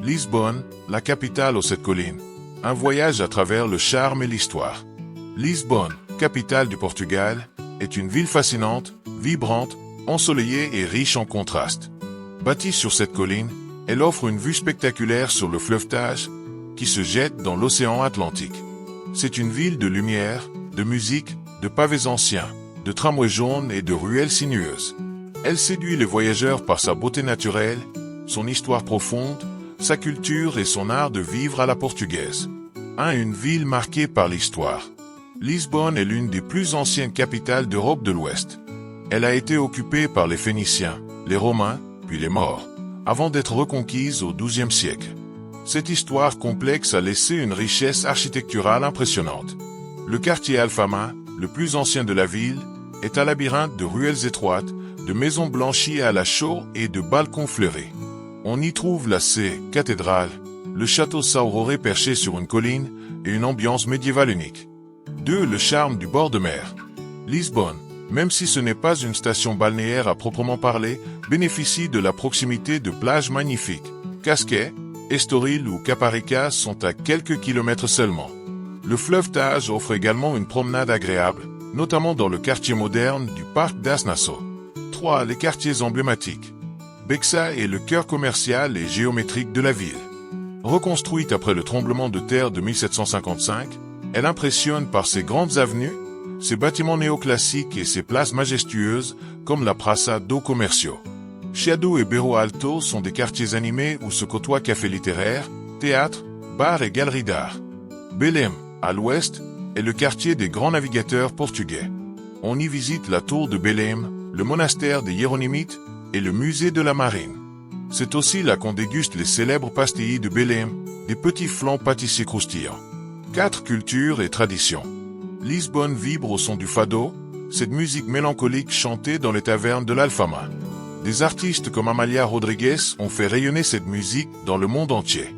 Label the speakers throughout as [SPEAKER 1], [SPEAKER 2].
[SPEAKER 1] Lisbonne, la capitale aux 7 collines. Un voyage à travers le charme et l'histoire. Lisbonne, capitale du Portugal, est une ville fascinante, vibrante, ensoleillée et riche en contrastes. Bâtie sur cette colline, elle offre une vue spectaculaire sur le fleuve Tage, qui se jette dans l'océan Atlantique. C'est une ville de lumière, de musique, de pavés anciens, de tramways jaunes et de ruelles sinueuses. Elle séduit les voyageurs par sa beauté naturelle, son histoire profonde, sa culture et son art de vivre à la portugaise. Une ville marquée par l'histoire. Lisbonne est l'une des plus anciennes capitales d'Europe de l'Ouest. Elle a été occupée par les Phéniciens, les Romains, puis les Maures, avant d'être reconquise au XIIe siècle. Cette histoire complexe a laissé une richesse architecturale impressionnante. Le quartier Alfama, le plus ancien de la ville, est un labyrinthe de ruelles étroites, de maisons blanchies à la chaux et de balcons fleuris. On y trouve la cathédrale, le château Sauroré perché sur une colline et une ambiance médiévale unique. 2. Le charme du bord de mer. Lisbonne, même si ce n'est pas une station balnéaire à proprement parler, bénéficie de la proximité de plages magnifiques. Casquets, Estoril ou Caparica sont à quelques kilomètres seulement. Le fleuve Tage offre également une promenade agréable, notamment dans le quartier moderne du parc das Nassau. 3. Les quartiers emblématiques. Bexa est le cœur commercial et géométrique de la ville. Reconstruite après le tremblement de terre de 1755, elle impressionne par ses grandes avenues, ses bâtiments néoclassiques et ses places majestueuses comme la Praça do Comércio. Chiado et Bairro Alto sont des quartiers animés où se côtoient cafés littéraires, théâtres, bars et galeries d'art. Belém, à l'ouest, est le quartier des grands navigateurs portugais. On y visite la tour de Belém, le monastère des Hiéronymites et le musée de la marine. C'est aussi là qu'on déguste les célèbres pastilles de Belém, des petits flancs pâtissiers croustillants. 4. Culture et tradition. Lisbonne vibre au son du fado, cette musique mélancolique chantée dans les tavernes de l'Alfama. Des artistes comme Amália Rodrigues ont fait rayonner cette musique dans le monde entier.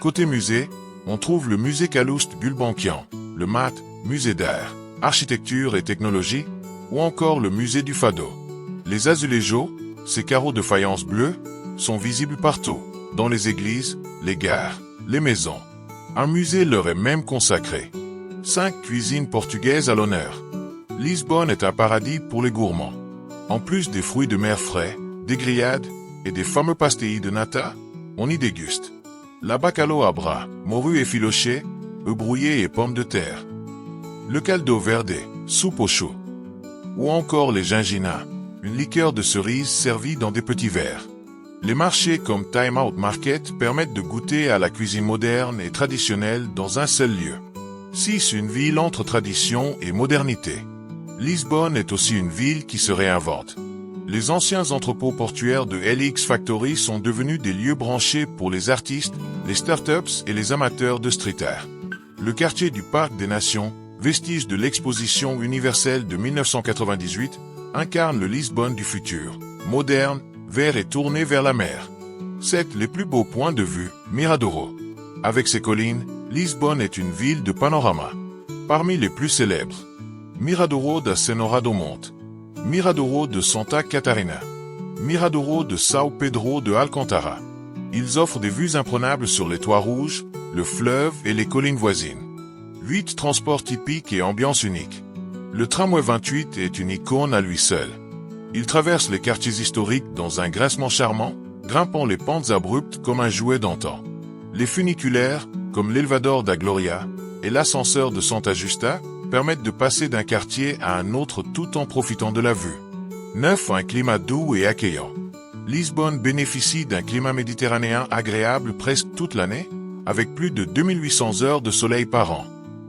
[SPEAKER 1] Côté musée, on trouve le musée Calouste Gulbenkian, le MAT, musée d'art, architecture et technologie, ou encore le musée du fado. Les azulejos, ces carreaux de faïence bleue, sont visibles partout, dans les églises, les gares, les maisons. Un musée leur est même consacré. 5. Cuisine portugaise à l'honneur. Lisbonne est un paradis pour les gourmands. En plus des fruits de mer frais, des grillades et des fameux pastilles de nata, on y déguste. La bacalhau à bras, morue effilochée, œufs brouillés et pommes de terre. Le caldo verde, soupe au chou. Ou encore les ginginas, une liqueur de cerise servie dans des petits verres. Les marchés comme Time Out Market permettent de goûter à la cuisine moderne et traditionnelle dans un seul lieu. 6. Une ville entre tradition et modernité. Lisbonne est aussi une ville qui se réinvente. Les anciens entrepôts portuaires de LX Factory sont devenus des lieux branchés pour les artistes, les startups et les amateurs de street art. Le quartier du Parc des Nations, vestige de l'exposition universelle de 1998, incarne le Lisbonne du futur, moderne, vert et tourné vers la mer. 7. Les plus beaux points de vue, Miradouro. Avec ses collines, Lisbonne est une ville de panorama. Parmi les plus célèbres, Miradouro da Senhora do Monte, Miradouro de Santa Catarina, Miradouro de São Pedro de Alcântara. Ils offrent des vues imprenables sur les toits rouges, le fleuve et les collines voisines. 8. Transports typiques et ambiance unique. Le tramway 28 est une icône à lui seul. Il traverse les quartiers historiques dans un grincement charmant, grimpant les pentes abruptes comme un jouet d'antan. Les funiculaires, comme l'Elevador da Gloria et l'ascenseur de Santa Justa, permettent de passer d'un quartier à un autre tout en profitant de la vue. 9. Un climat doux et accueillant. Lisbonne bénéficie d'un climat méditerranéen agréable presque toute l'année, avec plus de 2800 heures de soleil par an.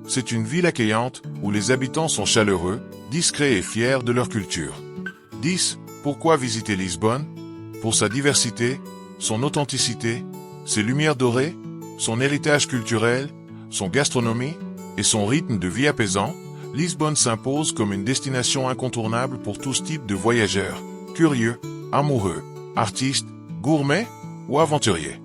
[SPEAKER 1] C'est une ville accueillante où les habitants sont chaleureux, discrets et fiers de leur culture. 10. Pourquoi visiter Lisbonne? Pour sa diversité, son authenticité, ses lumières dorées, son héritage culturel, son gastronomie et son rythme de vie apaisant, Lisbonne s'impose comme une destination incontournable pour tous types de voyageurs, curieux, amoureux, artistes, gourmets ou aventuriers.